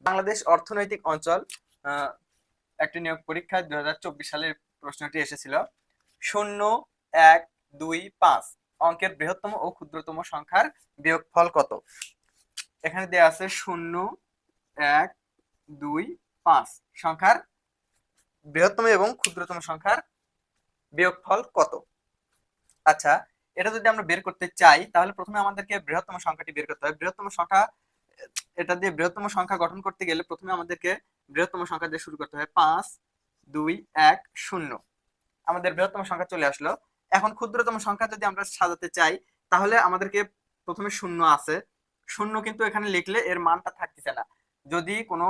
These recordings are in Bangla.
বাংলাদেশ অর্থনৈতিক অঞ্চল একটি নিয়োগ পরীক্ষায় 2024 সালের প্রশ্নটি এসেছিল। 0, 1, 2, 5 অঙ্কের বৃহত্তম ও ক্ষুদ্রতম সংখ্যার বিয়োগফল কত? এখানে দেয়া আছে 0, 1, 2, 5 সংখ্যার বৃহত্তম এবং ক্ষুদ্রতম সংখ্যার বিয়োগফল কত? আচ্ছা, এটা যদি আমরা বের করতে চাই তাহলে প্রথমে আমাদেরকে বৃহত্তম সংখ্যাটি বের করতে হবে। বৃহত্তম সংখ্যা, এটা দিয়ে বৃহত্তম সংখ্যা গঠন করতে গেলে প্রথমে আমাদেরকে বৃহত্তম সংখ্যা দিয়ে শুরু করতে হবে। 5, 2, 1, 0 আমাদের বৃহত্তম সংখ্যা চলে আসলো। এখন ক্ষুদ্রতম সংখ্যা যদি আমরা সাজাতে চাই তাহলে আমাদেরকে প্রথমে 0 আছে, 0 কিন্তু এখানে লিখলে এর মানটা থাকতেছে না। যদি কোনো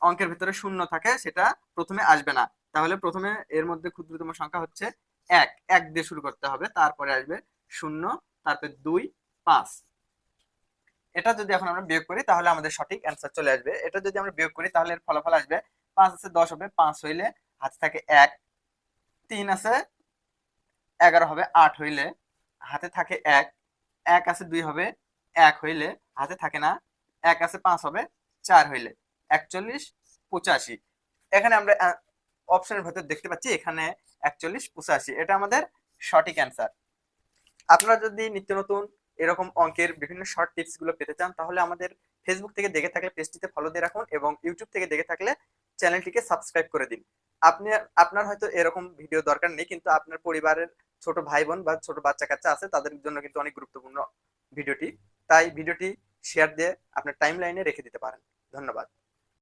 অঙ্কের ভিতরে 0 থাকে সেটা প্রথমে আসবে না, তাহলে প্রথমে এর মধ্যে ক্ষুদ্রতম সংখ্যা হচ্ছে 1, 1 দিয়ে শুরু করতে হবে, তারপরে আসবে 0, তারপরে 2, 5। এটা যদি এখন আমরা বিয়োগ করি তাহলে আমাদের সঠিক অ্যান্সার চলে আসবে। এটা যদি আমরা বিয়োগ করি তাহলে এর ফলাফল আসবে 5 আছে 10 হবে, 5 হইলে হাতে থাকে 1, 3 আছে 11 হবে, 8 হইলে হাতে থাকে 1, 1 আছে 2 হবে, 1 হইলে হাতে থাকে না, 1 আছে 5 হবে, 4 হইলে 41, 85। এখানে আমরা অপশনের ভিতর দেখতে পাচ্ছি এখানে 41, 85 এটা আমাদের সঠিক অ্যান্সার। আপনারা যদি নিত্য নতুন এরকম অঙ্কের বিভিন্ন শর্ট টিপস গুলো পেতে চান তাহলে আমাদের ফেসবুক থেকে দেখে থাকলে পেজটিতে ফলো দিয়ে রাখুন এবং ইউটিউব থেকে দেখে থাকলে চ্যানেলটিকে সাবস্ক্রাইব করে দিন। আপনি, আপনার হয়তো এরকম ভিডিও দরকার নেই কিন্তু আপনার পরিবারের ছোট ভাই বোন বা ছোট বাচ্চা কাচ্চা আছে তাদের জন্য কিন্তু অনেক গুরুত্বপূর্ণ ভিডিওটি। তাই ভিডিওটি শেয়ার দিয়ে আপনার টাইম লাইনে রেখে দিতে পারেন। ধন্যবাদ।